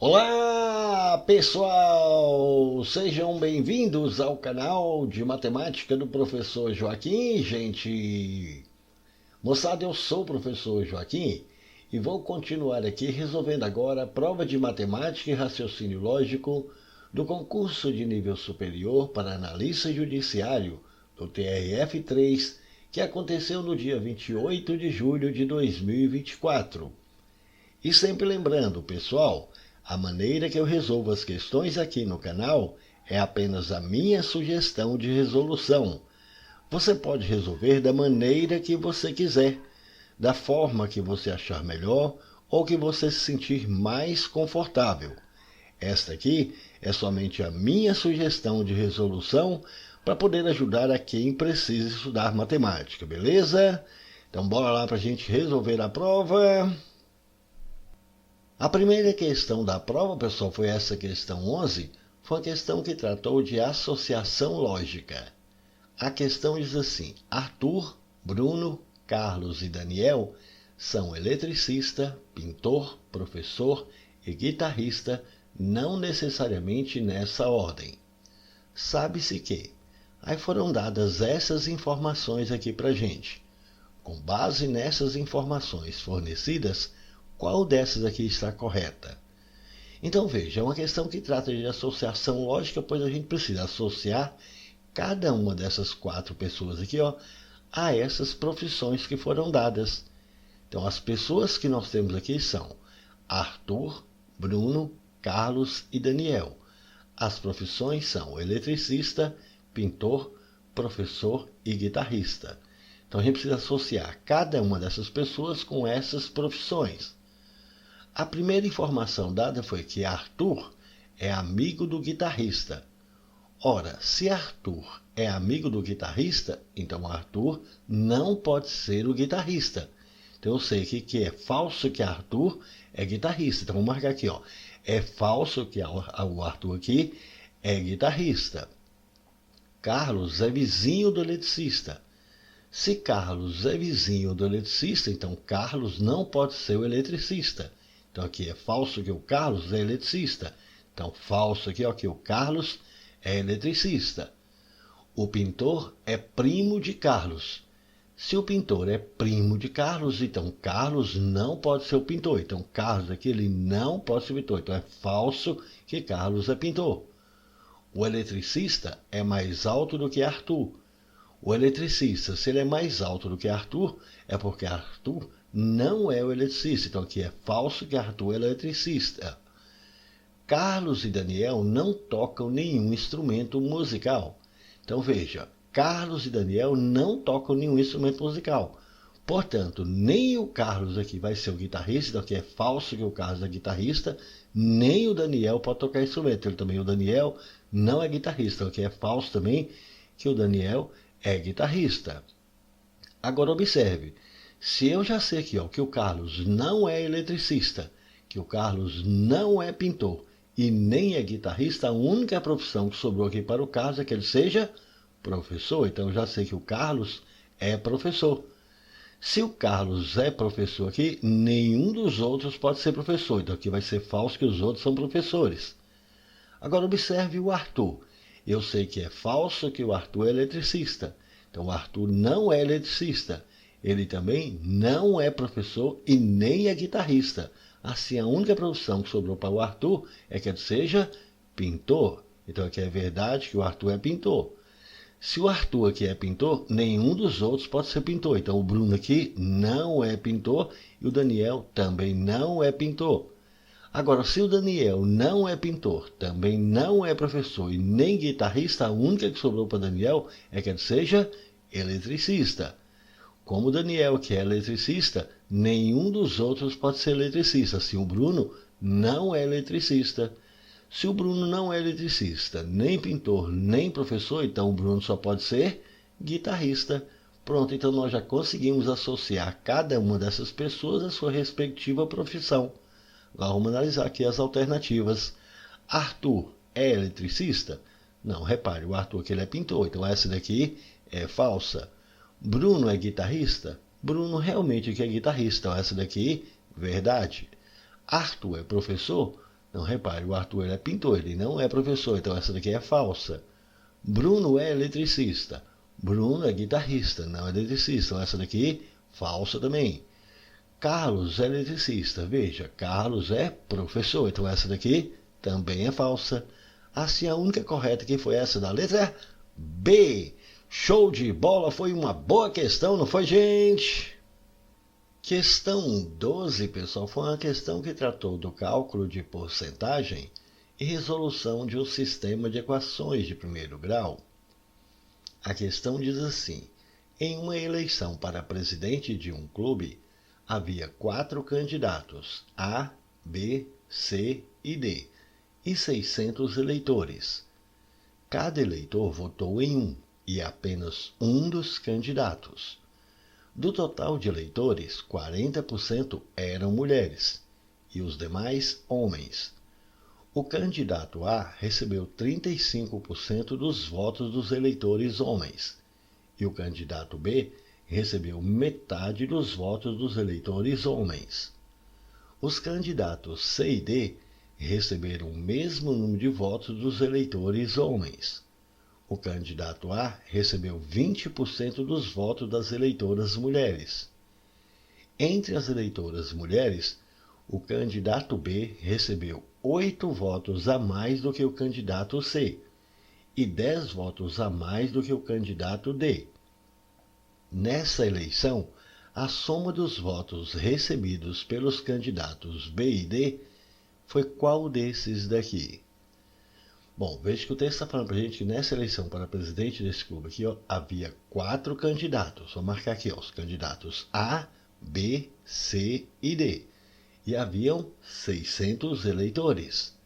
Olá, pessoal! Sejam bem-vindos ao canal de matemática do professor Joaquim, gente! Moçada, eu sou o professor Joaquim e vou continuar aqui resolvendo agora a prova de matemática e raciocínio lógico do concurso de nível superior para analista judiciário do TRF3, que aconteceu no dia 28 de julho de 2024. E sempre lembrando, pessoal, a maneira que eu resolvo as questões aqui no canal é apenas a minha sugestão de resolução. Você pode resolver da maneira que você quiser, da forma que você achar melhor ou que você se sentir mais confortável. Esta aqui é somente a minha sugestão de resolução para poder ajudar a quem precisa estudar matemática, beleza? Então bora lá para a gente resolver a prova. A primeira questão da prova, pessoal, foi essa questão 11, foi a questão que tratou de associação lógica. A questão diz assim: Arthur, Bruno, Carlos e Daniel são eletricista, pintor, professor e guitarrista, não necessariamente nessa ordem. Sabe-se que aí foram dadas essas informações aqui para gente. Com base nessas informações fornecidas, qual dessas aqui está correta? Então veja, é uma questão que trata de associação lógica, pois a gente precisa associar cada uma dessas quatro pessoas aqui, a essas profissões que foram dadas. Então as pessoas que nós temos aqui são Arthur, Bruno, Carlos e Daniel. As profissões são eletricista, pintor, professor e guitarrista. Então a gente precisa associar cada uma dessas pessoas com essas profissões. A primeira informação dada foi que Arthur é amigo do guitarrista. Ora, se Arthur é amigo do guitarrista, então Arthur não pode ser o guitarrista. Então eu sei que é falso que Arthur é guitarrista. Então vamos marcar aqui, é falso que o Arthur aqui é guitarrista. Carlos é vizinho do eletricista. Se Carlos é vizinho do eletricista, então Carlos não pode ser o eletricista. Então aqui é falso que o Carlos é eletricista. Então falso aqui, que o Carlos é eletricista. O pintor é primo de Carlos. Se o pintor é primo de Carlos, então Carlos não pode ser o pintor. Então Carlos aqui ele não pode ser o pintor. Então é falso que Carlos é pintor. O eletricista é mais alto do que Arthur. O eletricista, se ele é mais alto do que Arthur, é porque Arthur não é o eletricista. Então aqui é falso que Arthur é eletricista. Carlos e Daniel não tocam nenhum instrumento musical. Então veja, Carlos e Daniel não tocam nenhum instrumento musical. Portanto, nem o Carlos aqui vai ser o guitarrista, então aqui é falso que o Carlos é guitarrista, nem o Daniel pode tocar instrumento. Ele também, o Daniel não é guitarrista, então aqui é falso também que o Daniel é guitarrista. Agora observe, se eu já sei aqui que o Carlos não é eletricista, que o Carlos não é pintor e nem é guitarrista, a única profissão que sobrou aqui para o Carlos é que ele seja professor. Então eu já sei que o Carlos é professor. Se o Carlos é professor aqui, nenhum dos outros pode ser professor. Então aqui vai ser falso que os outros são professores. Agora observe o Arthur. Eu sei que é falso que o Arthur é eletricista. Então o Arthur não é eletricista. Ele também não é professor e nem é guitarrista. Assim, a única profissão que sobrou para o Arthur é que ele seja pintor. Então aqui é verdade que o Arthur é pintor. Se o Arthur aqui é pintor, nenhum dos outros pode ser pintor. Então o Bruno aqui não é pintor e o Daniel também não é pintor. Agora, se o Daniel não é pintor, também não é professor e nem guitarrista, a única que sobrou para Daniel é que ele seja eletricista. Como o Daniel, que é eletricista, nenhum dos outros pode ser eletricista. Assim, o Bruno não é eletricista. Se o Bruno não é eletricista, nem pintor, nem professor, então o Bruno só pode ser guitarrista. Pronto, então nós já conseguimos associar cada uma dessas pessoas à sua respectiva profissão. Agora vamos analisar aqui as alternativas. Arthur é eletricista? Não, repare, o Arthur aqui ele é pintor, então essa daqui é falsa. Bruno é guitarrista? Bruno realmente aqui é guitarrista, então essa daqui, verdade. Arthur é professor? Não, repare, o Arthur ele é pintor, ele não é professor, então essa daqui é falsa. Bruno é eletricista. Bruno é guitarrista, não é eletricista. Então essa daqui, falsa também. Carlos é eletricista. Veja, Carlos é professor. Então essa daqui também é falsa. Assim, a única correta que foi essa da letra B. Show de bola, foi uma boa questão, não foi, gente? Questão 12, pessoal, foi uma questão que tratou do cálculo de porcentagem e resolução de um sistema de equações de primeiro grau. A questão diz assim: em uma eleição para presidente de um clube, havia 4 candidatos, A, B, C e D, e 600 eleitores. Cada eleitor votou em um, e apenas um dos candidatos. Do total de eleitores, 40% eram mulheres, e os demais homens. O candidato A recebeu 35% dos votos dos eleitores homens, e o candidato B recebeu metade dos votos dos eleitores homens. Os candidatos C e D receberam o mesmo número de votos dos eleitores homens. O candidato A recebeu 20% dos votos das eleitoras mulheres. Entre as eleitoras mulheres, o candidato B recebeu 8 votos a mais do que o candidato C e 10 votos a mais do que o candidato D. Nessa eleição, a soma dos votos recebidos pelos candidatos B e D foi qual desses daqui? Bom, veja que o texto está falando para a gente que nessa eleição para presidente desse clube aqui, ó, havia 4 candidatos. Vou marcar aqui, ó, os candidatos A, B, C e D. E haviam 600 eleitores.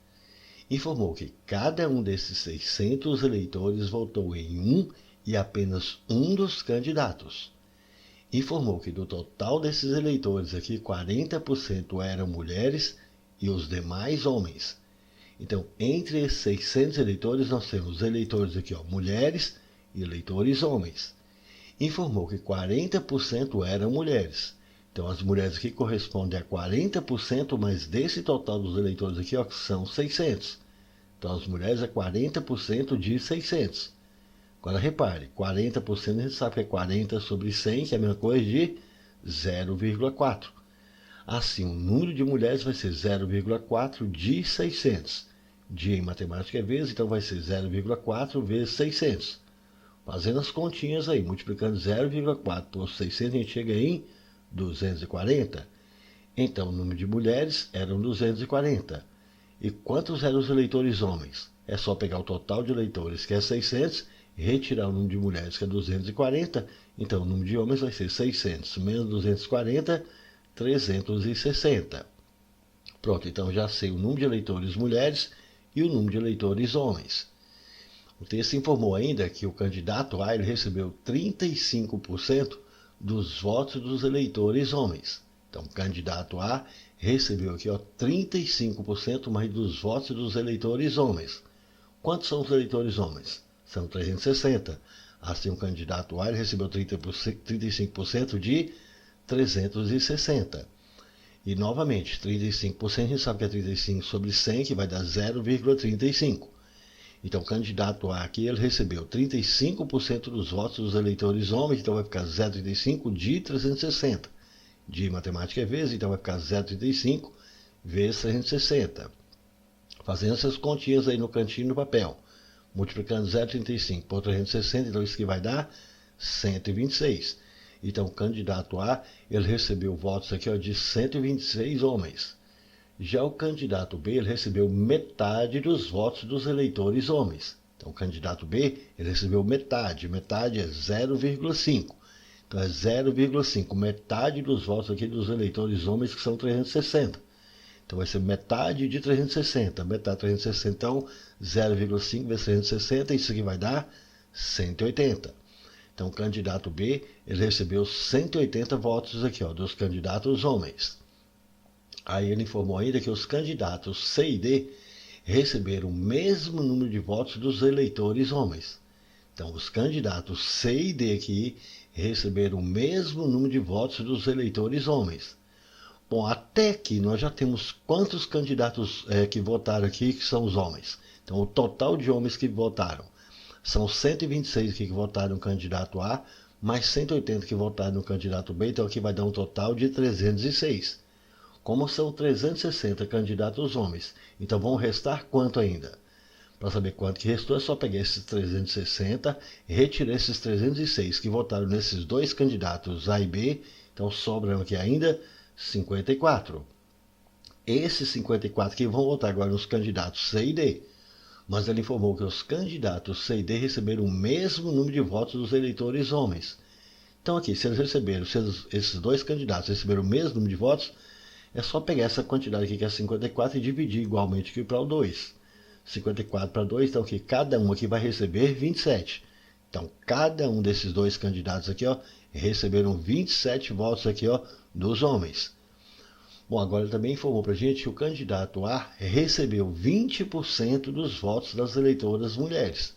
Informou que cada um desses 600 eleitores votou em um e apenas um dos candidatos. Informou que do total desses eleitores aqui, 40% eram mulheres e os demais homens. Então, entre esses 600 eleitores, nós temos eleitores aqui, ó, mulheres e eleitores homens. Informou que 40% eram mulheres. Então, as mulheres aqui correspondem a 40%, mas desse total dos eleitores aqui, ó, são 600. Então, as mulheres é 40% de 600. Agora, repare, 40% a gente sabe que é 40 sobre 100, que é a mesma coisa de 0,4. Assim, o número de mulheres vai ser 0,4 de 600. De em matemática é vezes, então vai ser 0,4 vezes 600. Fazendo as continhas aí, multiplicando 0,4 por 600, a gente chega em 240. Então, o número de mulheres eram 240. E quantos eram os eleitores homens? É só pegar o total de eleitores, que é 600, e retirar o número de mulheres, que é 240. Então, o número de homens vai ser 600 menos 240, 360. Pronto, então já sei o número de eleitores mulheres e o número de eleitores homens. O texto informou ainda que o candidato A ele recebeu 35% dos votos dos eleitores homens. Então, o candidato A recebeu aqui, ó, 35% mais dos votos dos eleitores homens. Quantos são os eleitores homens? São 360. Assim, o candidato A ele recebeu 35% de 360. E, novamente, 35%, a gente sabe que é 35 sobre 100, que vai dar 0,35. Então, o candidato A aqui, ele recebeu 35% dos votos dos eleitores homens, então vai ficar 0,35 de 360. De matemática é vezes, então vai ficar 0,35 vezes 360. Fazendo essas continhas aí no cantinho do papel. Multiplicando 0,35 por 360, então isso que vai dar 126. Então, o candidato A, ele recebeu votos aqui, ó, de 126 homens. Já o candidato B, ele recebeu metade dos votos dos eleitores homens. Então, o candidato B, ele recebeu metade. Metade é 0,5. Então, é 0,5. Metade dos votos aqui dos eleitores homens, que são 360. Então, vai ser metade de 360. Metade de 360, então, 0,5 vezes 360, isso aqui vai dar 180. Então, o candidato B, ele recebeu 180 votos aqui, ó, dos candidatos homens. Aí ele informou ainda que os candidatos C e D receberam o mesmo número de votos dos eleitores homens. Então, os candidatos C e D aqui receberam o mesmo número de votos dos eleitores homens. Bom, até aqui nós já temos quantos candidatos que votaram aqui, que são os homens. Então, o total de homens que votaram são 126 que votaram no candidato A, mais 180 que votaram no candidato B, então aqui vai dar um total de 306. Como são 360 candidatos homens, então vão restar quanto ainda? Para saber quanto que restou, é só pegar esses 360, retirar esses 306 que votaram nesses dois candidatos A e B, então sobram aqui ainda 54. Esses 54 que vão votar agora nos candidatos C e D. Mas ele informou que os candidatos C e D receberam o mesmo número de votos dos eleitores homens. Então aqui, se eles receberam, se esses dois candidatos receberam o mesmo número de votos, é só pegar essa quantidade aqui que é 54 e dividir igualmente aqui para o 2. 54 para 2, então que cada um aqui vai receber 27. Então cada um desses dois candidatos aqui, ó, receberam 27 votos aqui, ó, dos homens. Bom, agora ele também informou para a gente que o candidato A recebeu 20% dos votos das eleitoras mulheres.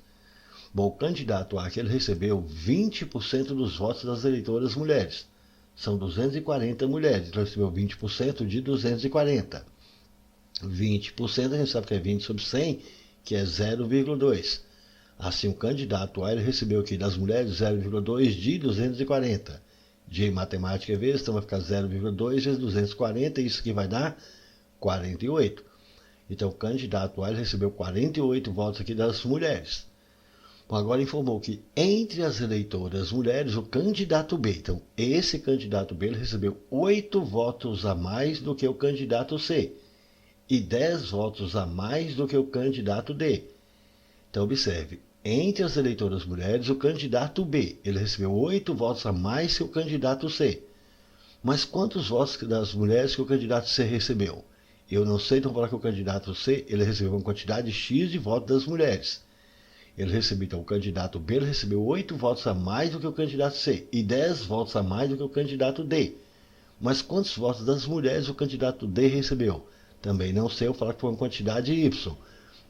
Bom, o candidato A que ele recebeu 20% dos votos das eleitoras mulheres. São 240 mulheres, então ele recebeu 20% de 240. 20% a gente sabe que é 20 sobre 100, que é 0,2. Assim, o candidato A ele recebeu aqui das mulheres 0,2 de 240. De matemática vezes, então vai ficar 0,2 vezes 240, isso que vai dar 48. Então, o candidato A ele recebeu 48 votos aqui das mulheres. Bom, agora informou que entre as eleitoras mulheres, o candidato B, então esse candidato B ele recebeu 8 votos a mais do que o candidato C e 10 votos a mais do que o candidato D. Então, observe. Entre as eleitoras mulheres, o candidato B, ele recebeu 8 votos a mais que o candidato C. Mas quantos votos das mulheres que o candidato C recebeu? Eu não sei, então vou falar que o candidato C, ele recebeu uma quantidade X de votos das mulheres. Ele recebeu, então, o candidato B, ele recebeu 8 votos a mais do que o candidato C e 10 votos a mais do que o candidato D. Mas quantos votos das mulheres o candidato D recebeu? Também não sei, eu vou falar que foi uma quantidade Y.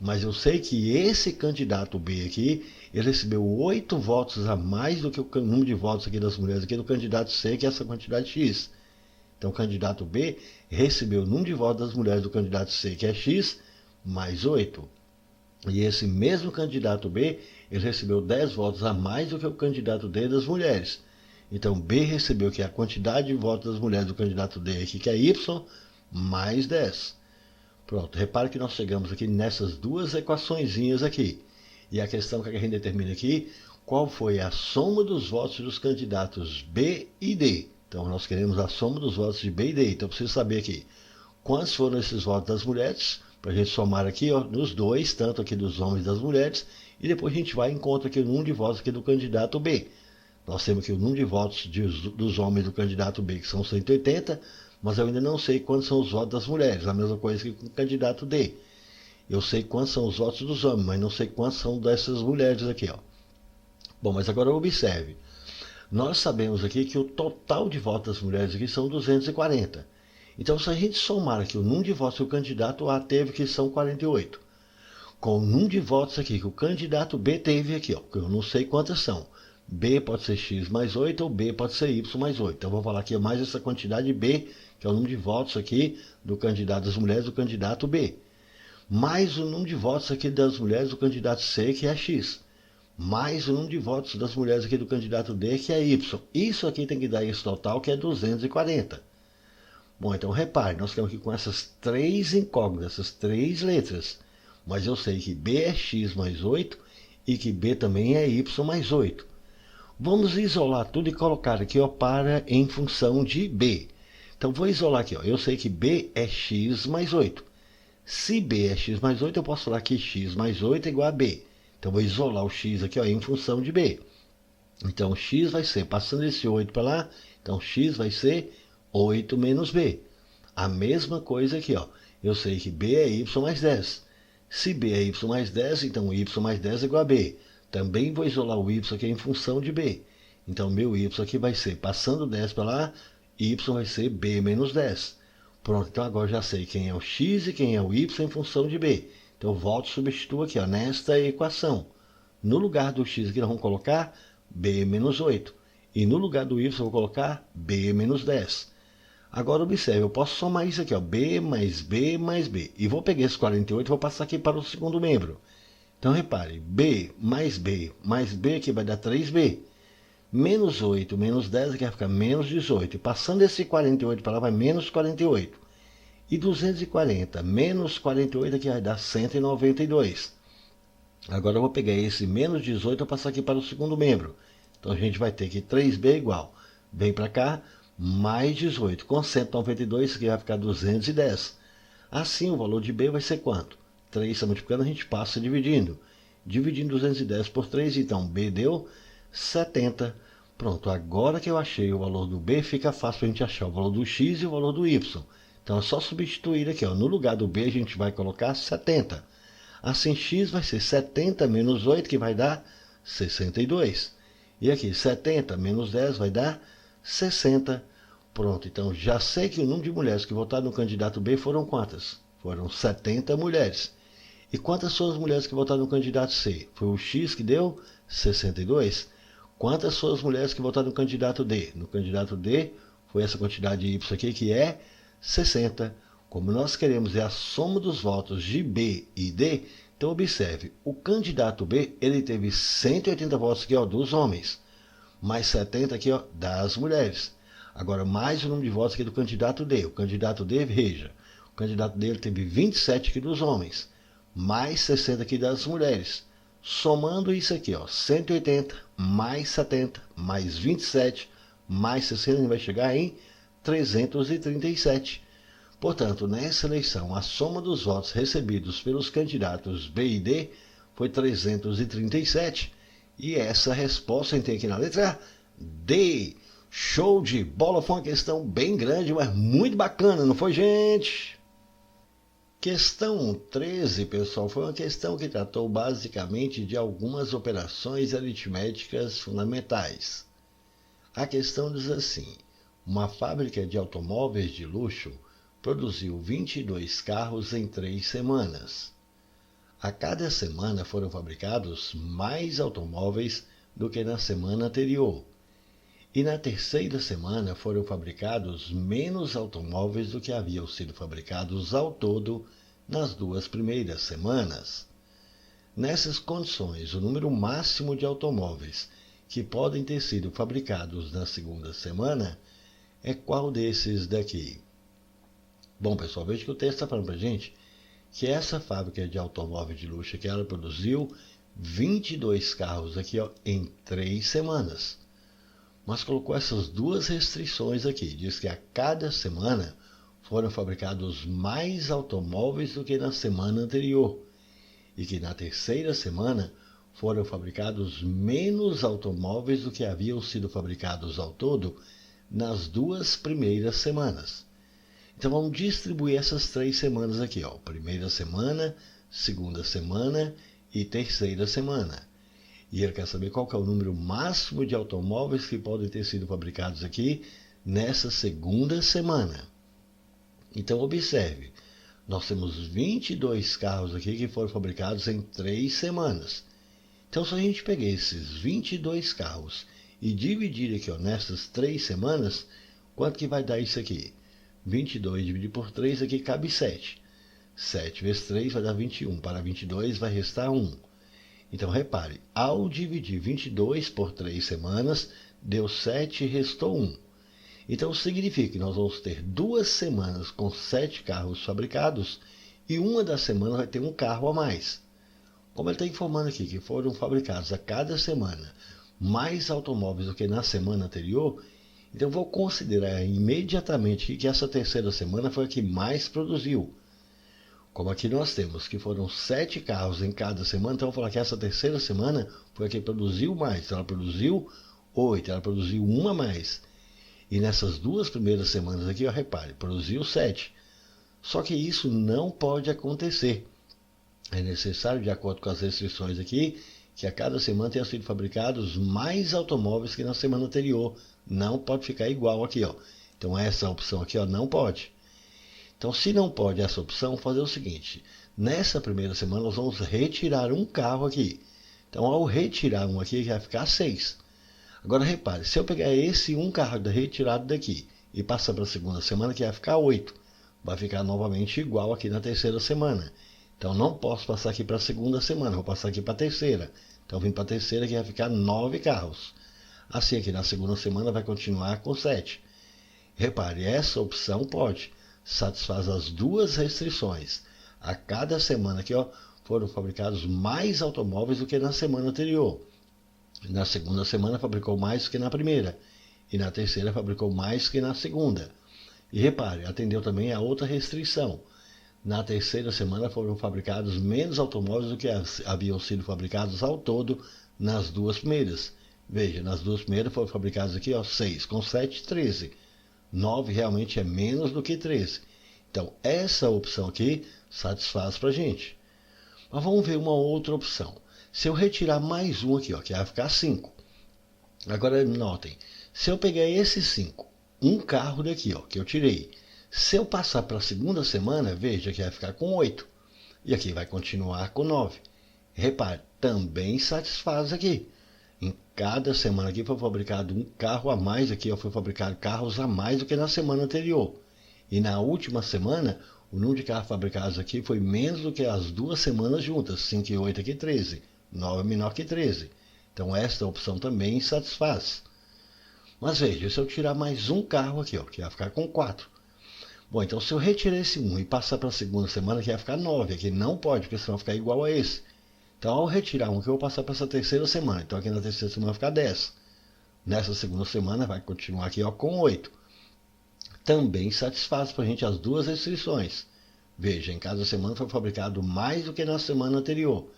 Mas eu sei que esse candidato B aqui, ele recebeu 8 votos a mais do que o número de votos aqui das mulheres aqui do candidato C, que é essa quantidade X. Então o candidato B recebeu o número de votos das mulheres do candidato C, que é X, mais 8. E esse mesmo candidato B, ele recebeu 10 votos a mais do que o candidato D das mulheres. Então B recebeu que a quantidade de votos das mulheres do candidato D aqui, que é Y, mais 10. Pronto, repare que nós chegamos aqui nessas duas equaçõezinhas aqui. E a questão que a gente determina aqui, qual foi a soma dos votos dos candidatos B e D. Então, nós queremos a soma dos votos de B e D. Então, eu preciso saber aqui quantos foram esses votos das mulheres, para a gente somar aqui, ó, nos dois, tanto aqui dos homens e das mulheres, e depois a gente vai e encontra aqui o número de votos aqui do candidato B. Nós temos aqui o número de votos dos homens do candidato B, que são 180, mas eu ainda não sei quantos são os votos das mulheres, a mesma coisa que com o candidato D. Eu sei quantos são os votos dos homens, mas não sei quantos são dessas mulheres aqui, ó. Bom, mas agora observe. Nós sabemos aqui que o total de votos das mulheres aqui são 240. Então, se a gente somar aqui o número de votos que o candidato A teve, que são 48, com o número de votos aqui que o candidato B teve aqui, ó, que eu não sei quantas são. B pode ser X mais 8 ou B pode ser Y mais 8. Então, vou falar aqui mais essa quantidade B, que é o número de votos aqui do candidato das mulheres do candidato B. Mais o número de votos aqui das mulheres do candidato C, que é X. Mais o número de votos das mulheres aqui do candidato D, que é Y. Isso aqui tem que dar esse total, que é 240. Bom, então repare, nós ficamos aqui com essas três incógnitas, essas três letras. Mas eu sei que B é X mais 8 e que B também é Y mais 8. Vamos isolar tudo e colocar aqui, ó, para em função de B. Então, vou isolar aqui, ó. Eu sei que B é X mais 8. Se B é X mais 8, eu posso falar que X mais 8 é igual a B. Então, vou isolar o X aqui, ó, em função de B. Então, X vai ser, passando esse 8 para lá, então X vai ser 8 menos B. A mesma coisa aqui, ó. Eu sei que B é Y mais 10. Se B é Y mais 10, então Y mais 10 é igual a B. Também vou isolar o Y aqui em função de B. Então, meu Y aqui vai ser, passando 10 para lá, Y vai ser B menos 10. Pronto, então agora já sei quem é o X e quem é o Y em função de B. Então, eu volto e substituo aqui, ó, nesta equação. No lugar do X aqui, nós vamos colocar B menos 8. E no lugar do Y, eu vou colocar B menos 10. Agora observe, eu posso somar isso aqui, ó, B mais B mais B. E vou pegar esse 48 e vou passar aqui para o segundo membro. Então repare, B mais B aqui vai dar 3B. Menos 8 menos 10 aqui vai ficar menos 18. E passando esse 48 para lá vai menos 48. E 240 menos 48 aqui vai dar 192. Agora eu vou pegar esse menos 18 e passar aqui para o segundo membro. Então a gente vai ter que 3B igual. Vem para cá, mais 18. Com 192, isso aqui vai ficar 210. Assim, o valor de B vai ser quanto? 3 está multiplicando, a gente passa dividindo. Dividindo 210 por 3, então B deu 70. Pronto, agora que eu achei o valor do B, fica fácil para a gente achar o valor do X e o valor do Y. Então é só substituir aqui, ó. No lugar do B a gente vai colocar 70. Assim, X vai ser 70 menos 8, que vai dar 62. E aqui, 70 menos 10 vai dar 60. Pronto, então já sei que o número de mulheres que votaram no candidato B foram quantas? Foram 70 mulheres. E quantas são as mulheres que votaram no candidato C? Foi o X que deu 62. Quantas são as mulheres que votaram no candidato D? No candidato D foi essa quantidade de Y aqui, que é 60. Como nós queremos é a soma dos votos de B e D, então observe, o candidato B, ele teve 180 votos aqui, ó, dos homens, mais 70 aqui, ó, das mulheres. Agora, mais o número de votos aqui do candidato D. O candidato D, veja, o candidato dele teve 27 aqui dos homens, mais 60 aqui das mulheres. Somando isso aqui, ó, 180 mais 70 mais 27 mais 60, a gente vai chegar em 337. Portanto, nessa eleição, a soma dos votos recebidos pelos candidatos B e D foi 337. E essa resposta a gente tem aqui na letra D. Show de bola, foi uma questão bem grande, mas muito bacana, não foi, gente? Questão 13, pessoal, foi uma questão que tratou basicamente de algumas operações aritméticas fundamentais. A questão diz assim: uma fábrica de automóveis de luxo produziu 22 carros em 3 semanas. A cada semana foram fabricados mais automóveis do que na semana anterior. E na terceira semana foram fabricados menos automóveis do que haviam sido fabricados ao todo nas 2 primeiras semanas. Nessas condições, o número máximo de automóveis que podem ter sido fabricados na segunda semana é qual desses daqui? Bom, pessoal, veja que o texto está falando para a gente que essa fábrica de automóveis de luxo que ela produziu 22 carros aqui, ó, em 3 semanas. Mas colocou essas 2 restrições aqui. Diz que a cada semana foram fabricados mais automóveis do que na semana anterior. E que na terceira semana foram fabricados menos automóveis do que haviam sido fabricados ao todo nas 2 primeiras semanas. Então vamos distribuir essas 3 semanas aqui, ó. Primeira semana, segunda semana e terceira semana. E ele quer saber qual que é o número máximo de automóveis que podem ter sido fabricados aqui nessa segunda semana. Então observe, nós temos 22 carros aqui que foram fabricados em 3 semanas. Então se a gente pegar esses 22 carros e dividir aqui, ó, nessas 3 semanas, quanto que vai dar isso aqui? 22 dividido por 3, aqui cabe 7. 7 vezes 3 vai dar 21. Para 22 vai restar 1. Então, repare, ao dividir 22 por 3 semanas, deu 7 e restou 1. Então, significa que nós vamos ter 2 semanas com 7 carros fabricados e uma das semanas vai ter um carro a mais. Como ele está informando aqui que foram fabricados a cada semana mais automóveis do que na semana anterior, então vou considerar imediatamente que essa terceira semana foi a que mais produziu. Como aqui nós temos que foram 7 carros em cada semana, então eu vou falar que essa terceira semana foi a que produziu mais. Então ela produziu 8, ela produziu uma a mais. E nessas 2 primeiras semanas aqui, ó, repare, produziu 7. Só que isso não pode acontecer. É necessário, de acordo com as restrições aqui, que a cada semana tenham sido fabricados mais automóveis que na semana anterior. Não pode ficar igual aqui, ó. Então essa opção aqui, ó, não pode. Então, se não pode essa opção, fazer o seguinte: nessa primeira semana nós vamos retirar um carro aqui. Então, ao retirar um aqui, vai ficar 6. Agora repare, se eu pegar esse um carro retirado daqui e passa para a segunda semana, que vai ficar 8. Vai ficar novamente igual aqui na terceira semana. Então não posso passar aqui para a segunda semana, vou passar aqui para a terceira. Então vim para a terceira, que vai ficar 9 carros. Assim aqui na segunda semana vai continuar com 7. Repare, essa opção pode, satisfaz as duas restrições. A cada semana aqui, foram fabricados mais automóveis do que na semana anterior. Na segunda semana fabricou mais do que na primeira. E na terceira fabricou mais que na segunda. E repare, atendeu também a outra restrição. Na terceira semana foram fabricados menos automóveis do que haviam sido fabricados ao todo nas duas primeiras. Veja, nas duas primeiras foram fabricados aqui 6, com 7, 13. 9 realmente é menos do que 13. Então, essa opção aqui satisfaz para a gente. Mas vamos ver uma outra opção. Se eu retirar mais um aqui, que vai ficar 5. Agora, notem, se eu pegar esse 5, um carro daqui, que eu tirei, se eu passar para a segunda semana, veja que vai ficar com 8. E aqui vai continuar com 9. Repare, também satisfaz aqui. Em cada semana aqui foi fabricado um carro a mais, aqui foi fabricado carros a mais do que na semana anterior. E na última semana, o número de carros fabricados aqui foi menos do que as duas semanas juntas, 5 e 8 aqui 13. 9 é menor que 13. Então esta opção também satisfaz. Mas veja, se eu tirar mais um carro aqui, que vai ficar com 4. Bom, então se eu retirar esse 1 e passar para a segunda semana, que vai ficar 9. Aqui não pode, porque senão vai ficar igual a esse. Então ao retirar um, que eu vou passar para essa terceira semana. Então aqui na terceira semana vai ficar 10. Nessa segunda semana vai continuar aqui com 8. Também satisfaz para a gente as duas restrições. Veja, em cada semana foi fabricado mais do que na semana anterior.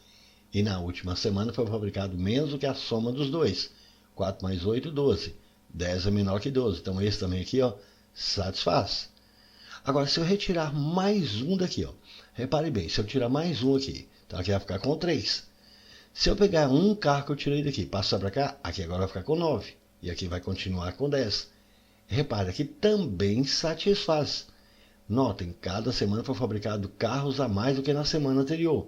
E na última semana foi fabricado menos do que a soma dos dois. 4 mais 8, 12. 10 é menor que 12. Então esse também aqui, satisfaz. Agora, se eu retirar mais um daqui, repare bem, se eu tirar mais um aqui, então aqui vai ficar com 3. Se eu pegar um carro que eu tirei daqui, passar para cá, aqui agora vai ficar com 9. E aqui vai continuar com 10. Repare, aqui também satisfaz. Notem, cada semana foi fabricado carros a mais do que na semana anterior.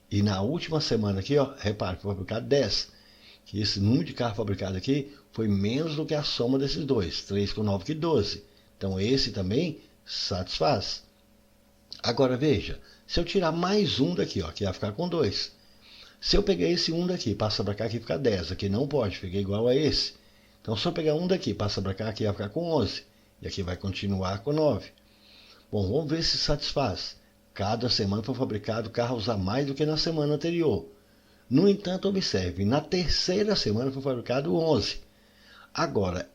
E na última semana aqui, repare, foi fabricado 10. Que esse número de carro fabricado aqui foi menos do que a soma desses dois. 3 com 9 que 12. Então esse também satisfaz. Agora veja, se eu tirar mais um daqui, que vai ficar com 2. Se eu pegar esse 1 daqui, passa para cá, aqui fica 10. Aqui não pode, fica igual a esse. Então se eu pegar um daqui, passa para cá, aqui vai ficar com 11. E aqui vai continuar com 9. Bom, vamos ver se satisfaz. Cada semana foi fabricado carros a mais do que na semana anterior. No entanto, observe, na terceira semana foi fabricado 11. Agora,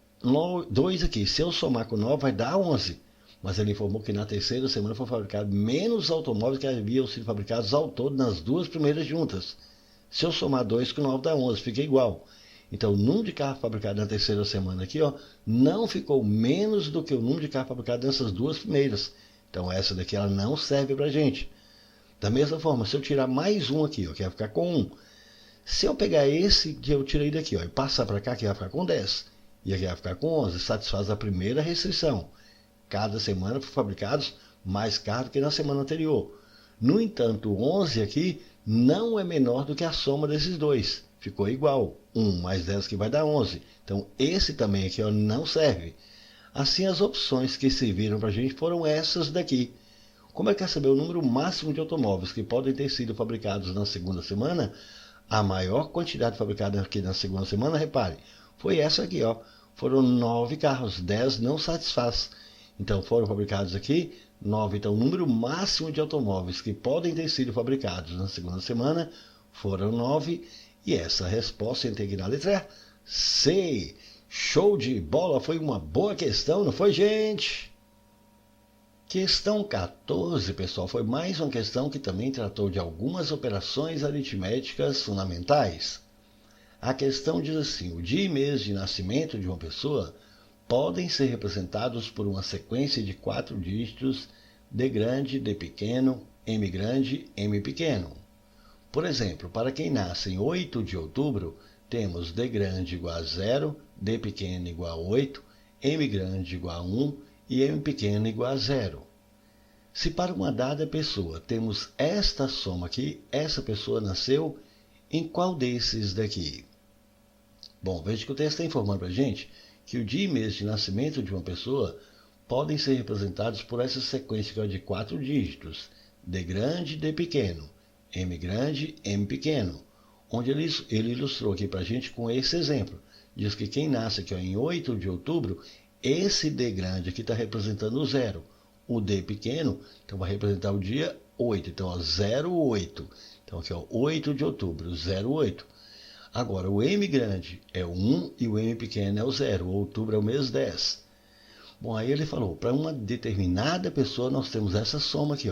2 aqui, se eu somar com 9, vai dar 11. Mas ele informou que na terceira semana foi fabricado menos automóveis que haviam sido fabricados ao todo nas duas primeiras juntas. Se eu somar 2 com 9, dá 11, fica igual. Então, o número de carros fabricados na terceira semana aqui, não ficou menos do que o número de carros fabricados nessas duas primeiras. Então, essa daqui ela não serve para a gente. Da mesma forma, se eu tirar mais um aqui, que vai ficar com 1. Se eu pegar esse que eu tirei daqui, e passar para cá, que vai ficar com 10. E aqui vai ficar com 11, satisfaz a primeira restrição. Cada semana foram fabricados mais carros que na semana anterior. No entanto, o 11 aqui não é menor do que a soma desses dois. Ficou igual. 1 mais 10 que vai dar 11. Então, esse também aqui não serve. Assim, as opções que serviram para a gente foram essas daqui. Como é que quer saber o número máximo de automóveis que podem ter sido fabricados na segunda semana? A maior quantidade fabricada aqui na segunda semana, repare, foi essa aqui, Foram 9 carros, 10 não satisfaz. Então foram fabricados aqui 9. Então o número máximo de automóveis que podem ter sido fabricados na segunda semana foram 9. E essa resposta integra a letra C. Show de bola, foi uma boa questão, não foi, gente? Questão 14, pessoal, foi mais uma questão que também tratou de algumas operações aritméticas fundamentais. A questão diz assim: o dia e mês de nascimento de uma pessoa podem ser representados por uma sequência de 4 dígitos D grande, D pequeno, M grande, M pequeno. Por exemplo, para quem nasce em 8 de outubro, temos D grande igual a 0, D pequeno igual a 8, M grande igual a 1 e M pequeno igual a 0. Se para uma dada pessoa temos esta soma aqui, essa pessoa nasceu em qual desses daqui? Bom, veja que o texto está informando para a gente que o dia e mês de nascimento de uma pessoa podem ser representados por essa sequência que é de 4 dígitos, D grande, D pequeno, M grande, M pequeno, onde ele ilustrou aqui para a gente com esse exemplo. Diz que quem nasce aqui em 8 de outubro, esse D grande aqui está representando o 0. O D pequeno, então vai representar o dia 8. Então, 08. Então, aqui, 8 de outubro, 08. Agora, o M grande é o 1 e o M pequeno é o 0. O outubro é o mês 10. Bom, aí ele falou, para uma determinada pessoa, nós temos essa soma aqui,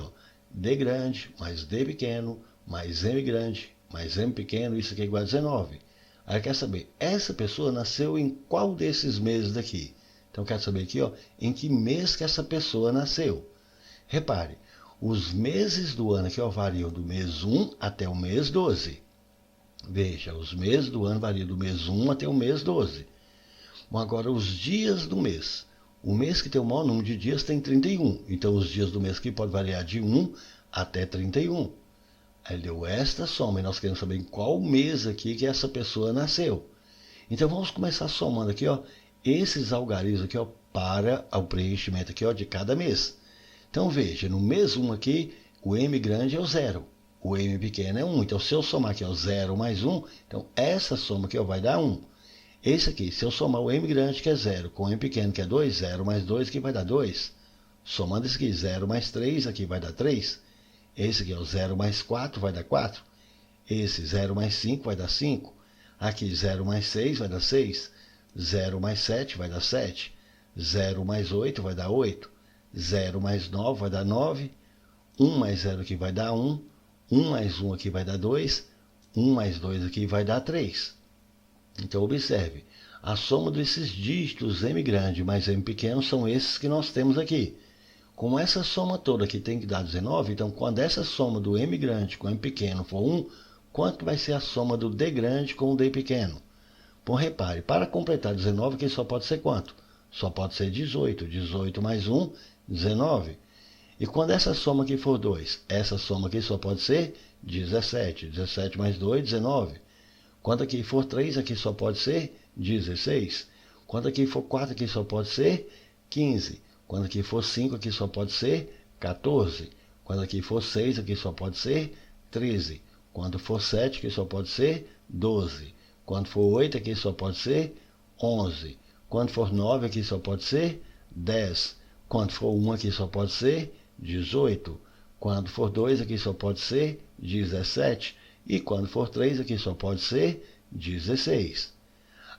D grande, mais D pequeno, mais M grande, mais M pequeno, isso aqui é igual a 19. Aí quer saber, essa pessoa nasceu em qual desses meses daqui? Então quer saber aqui, em que mês que essa pessoa nasceu. Repare, os meses do ano aqui, variam do mês 1 até o mês 12. Veja, os meses do ano variam do mês 1 até o mês 12. Bom, agora os dias do mês. O mês que tem o maior número de dias tem 31. Então os dias do mês aqui podem variar de 1 até 31. Aí deu esta soma e nós queremos saber em qual mês aqui que essa pessoa nasceu. Então vamos começar somando aqui, esses algarismos aqui, para o preenchimento aqui, de cada mês. Então veja, no mês 1 aqui, o M grande é o 0. O M pequeno é 1. Então se eu somar aqui, 0 mais 1, então essa soma aqui, vai dar 1. Esse aqui, se eu somar o M grande, que é 0, com o M pequeno, que é 2, 0 mais 2, aqui vai dar 2. Somando esse aqui, 0 mais 3, aqui vai dar 3. Esse aqui é o 0 mais 4, vai dar 4. Esse 0 mais 5 vai dar 5. Aqui 0 mais 6 vai dar 6. 0 mais 7 vai dar 7. 0 mais 8 vai dar 8. 0 mais 9 vai dar 9. 1 mais 0 aqui vai dar 1. 1 mais 1 aqui vai dar 2. 1 mais 2 aqui vai dar 3. Então observe, a soma desses dígitos M grande mais M pequeno são esses que nós temos aqui. Como essa soma toda aqui tem que dar 19, então quando essa soma do M grande com M pequeno for 1, quanto vai ser a soma do D grande com o D pequeno? Bom, repare, para completar 19 aqui só pode ser quanto? Só pode ser 18. 18 mais 1, 19. E quando essa soma aqui for 2, essa soma aqui só pode ser 17. 17 mais 2, 19. Quando aqui for 3, aqui só pode ser 16. Quando aqui for 4, aqui só pode ser 15. Quando aqui for 5, aqui só pode ser 14. Quando aqui for 6, aqui só pode ser 13. Quando for 7, aqui só pode ser 12. Quando for 8, aqui só pode ser 11. Quando for 9, aqui só pode ser 10. Quando for 1, aqui só pode ser 18. Quando for 2, aqui só pode ser 17. E quando for 3, aqui só pode ser 16.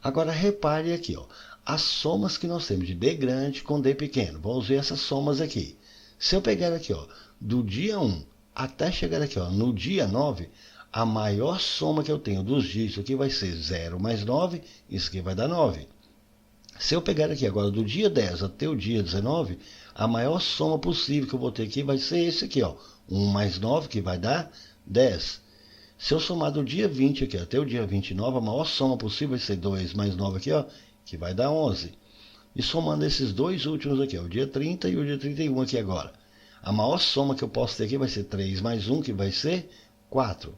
Agora repare aqui, as somas que nós temos de D grande com D pequeno. Vamos ver essas somas aqui. Se eu pegar aqui, do dia 1 até chegar aqui, no dia 9, a maior soma que eu tenho dos dígitos aqui vai ser 0 mais 9, isso aqui vai dar 9. Se eu pegar aqui agora do dia 10 até o dia 19, a maior soma possível que eu vou ter aqui vai ser esse aqui, 1 mais 9, que vai dar 10. Se eu somar do dia 20 aqui até o dia 29, a maior soma possível vai ser 2 mais 9 aqui, que vai dar 11. E somando esses dois últimos aqui, o dia 30 e o dia 31 aqui agora, a maior soma que eu posso ter aqui vai ser 3 mais 1, que vai ser 4.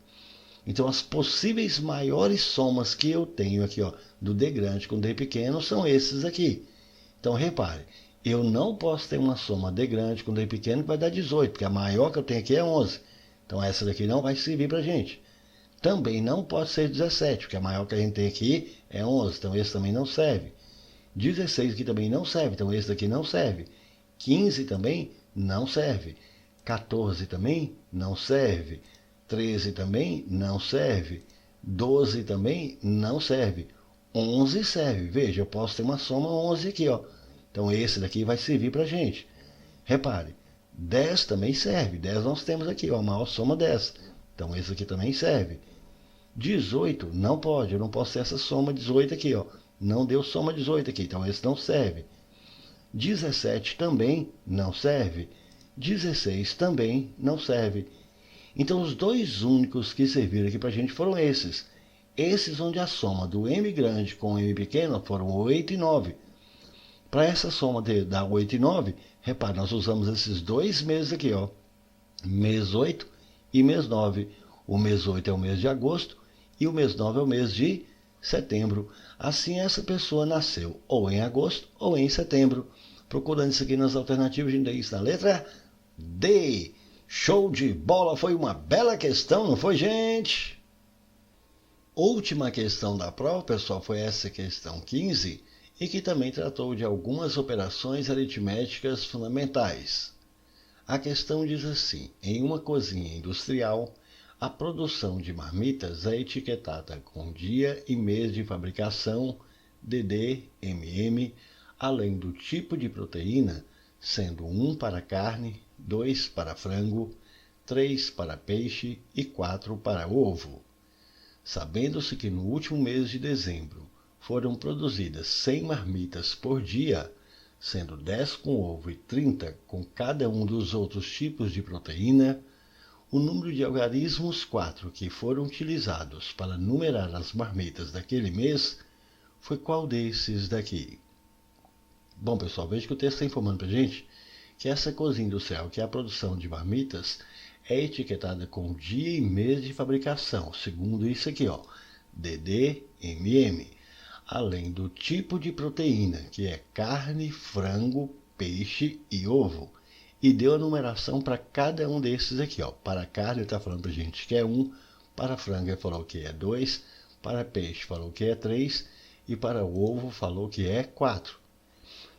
Então, as possíveis maiores somas que eu tenho aqui, do D grande com D pequeno, são esses aqui. Então, repare, eu não posso ter uma soma D grande com D pequeno que vai dar 18, porque a maior que eu tenho aqui é 11. Então, essa daqui não vai servir para a gente. Também não pode ser 17, porque a maior que a gente tem aqui é 11, então esse também não serve. 16 aqui também não serve, então esse daqui não serve. 15 também não serve. 14 também não serve. 13 também não serve. 12 também não serve. 11 serve. Veja, eu posso ter uma soma 11 aqui, Então esse daqui vai servir para a gente. Repare, 10 também serve. 10 nós temos aqui, a maior soma 10. Então esse aqui também serve. 18 não pode, eu não posso ter essa soma 18 aqui, Não deu soma 18 aqui, então esse não serve. 17 também não serve. 16 também não serve. Então os dois únicos que serviram aqui para a gente foram esses. Esses onde a soma do M grande com o M pequeno foram 8 e 9. Para essa soma dar 8 e 9, repare, nós usamos esses dois meses aqui, mês 8 e mês 9. O mês 8 é o mês de agosto e o mês 9 é o mês de setembro. Assim, essa pessoa nasceu ou em agosto ou em setembro. Procurando isso aqui nas alternativas, a gente tem isso na letra D. Show de bola! Foi uma bela questão, não foi, gente? Última questão da prova, pessoal, foi essa questão 15, e que também tratou de algumas operações aritméticas fundamentais. A questão diz assim: em uma cozinha industrial, a produção de marmitas é etiquetada com dia e mês de fabricação, DD, MM, além do tipo de proteína, sendo 1 para carne, 2 para frango, 3 para peixe e 4 para ovo. Sabendo-se que no último mês de dezembro foram produzidas 100 marmitas por dia, sendo 10 com ovo e 30 com cada um dos outros tipos de proteína, o número de algarismos 4 que foram utilizados para numerar as marmitas daquele mês foi qual desses daqui? Bom, pessoal, veja que o texto está informando para a gente que essa cozinha industrial, que é a produção de marmitas, é etiquetada com dia e mês de fabricação, segundo isso aqui, ó, DD, MM, além do tipo de proteína, que é carne, frango, peixe e ovo. E deu a numeração para cada um desses aqui, ó. Para carne ele está falando para a gente que é 1, para frango ele falou que é 2, para peixe falou que é 3 e para o ovo falou que é 4.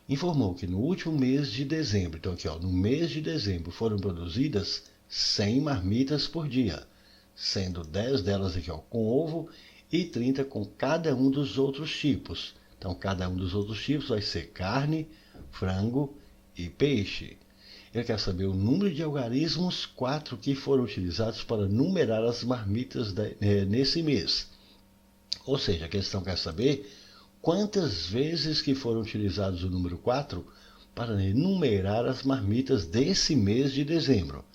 Informou que no último mês de dezembro, então aqui, ó, no mês de dezembro foram produzidas 100 marmitas por dia, sendo 10 delas aqui, ó, com ovo e 30 com cada um dos outros tipos. Então cada um dos outros tipos vai ser carne, frango e peixe. Ele quer saber o número de algarismos 4 que foram utilizados para numerar as marmitas nesse mês. Ou seja, a questão quer saber quantas vezes que foram utilizados o número 4 para enumerar as marmitas desse mês de dezembro.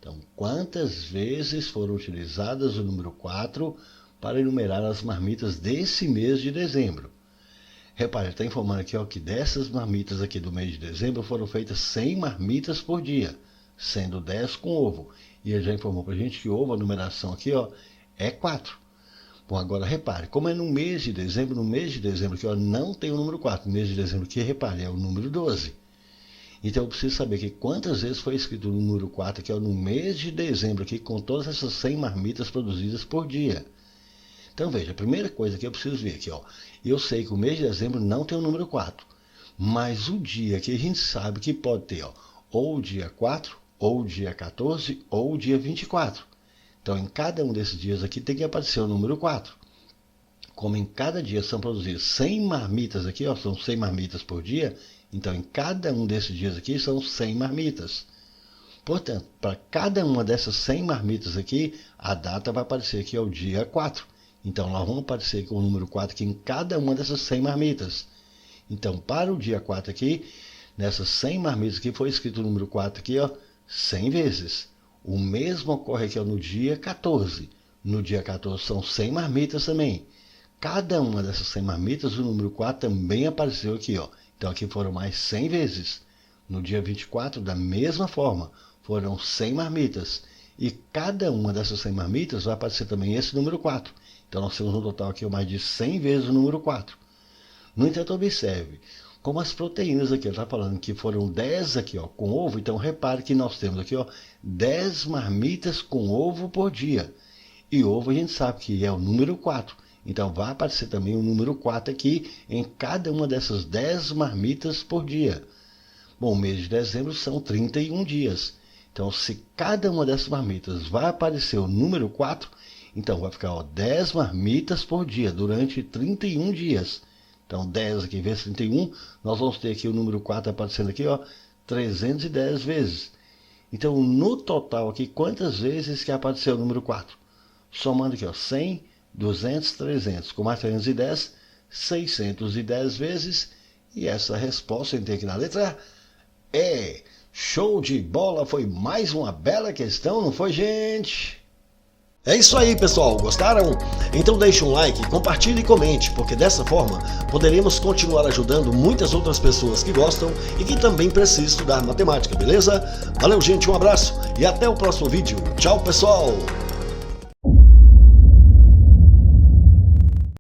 Então, quantas vezes foram utilizadas o número 4 para enumerar as marmitas desse mês de dezembro? Repare, ele está informando aqui, ó, que dessas marmitas aqui do mês de dezembro foram feitas 100 marmitas por dia, sendo 10 com ovo. E ele já informou para a gente que ovo, a numeração aqui, ó, é 4. Bom, agora repare, como é no mês de dezembro aqui, ó, não tem o número 4. No mês de dezembro aqui, repare, é o número 12. Então eu preciso saber que quantas vezes foi escrito o número 4 aqui, ó, no mês de dezembro aqui, com todas essas 100 marmitas produzidas por dia. Então veja, a primeira coisa que eu preciso ver aqui, ó, eu sei que o mês de dezembro não tem o número 4, mas o dia que a gente sabe que pode ter, ó, ou o dia 4, ou o dia 14, ou o dia 24. Então em cada um desses dias aqui tem que aparecer o número 4. Como em cada dia são produzidas 100 marmitas aqui, ó, são 100 marmitas por dia, então em cada um desses dias aqui são 100 marmitas. Portanto, para cada uma dessas 100 marmitas aqui, a data vai aparecer aqui, ó, o dia 4. Então, nós vamos aparecer com o número 4 aqui em cada uma dessas 100 marmitas. Então, para o dia 4 aqui, nessas 100 marmitas aqui, foi escrito o número 4 aqui, ó, 100 vezes. O mesmo ocorre aqui, ó, no dia 14. No dia 14 são 100 marmitas também. Cada uma dessas 100 marmitas, o número 4 também apareceu aqui, ó. Então, aqui foram mais 100 vezes. No dia 24, da mesma forma, foram 100 marmitas. E cada uma dessas 100 marmitas vai aparecer também esse número 4. Então, nós temos um total aqui mais de 100 vezes o número 4. No entanto, observe, como as proteínas aqui, ele está falando que foram 10 aqui, ó, com ovo, então repare que nós temos aqui, ó, 10 marmitas com ovo por dia. E ovo a gente sabe que é o número 4. Então, vai aparecer também o número 4 aqui em cada uma dessas 10 marmitas por dia. Bom, o mês de dezembro são 31 dias. Então, se cada uma dessas marmitas vai aparecer o número 4, então vai ficar, ó, 10 marmitas por dia durante 31 dias. Então 10 aqui vezes 31, nós vamos ter aqui o número 4 aparecendo aqui, ó, 310 vezes. Então no total aqui, quantas vezes que apareceu o número 4? Somando aqui, ó, 100, 200, 300, com mais 310, 610 vezes. E essa resposta a gente tem aqui na letra E. Show de bola, foi mais uma bela questão, não foi, gente? É isso aí, pessoal, gostaram? Então deixe um like, compartilhe e comente, porque dessa forma poderemos continuar ajudando muitas outras pessoas que gostam e que também precisam estudar matemática, beleza? Valeu, gente, um abraço e até o próximo vídeo. Tchau, pessoal!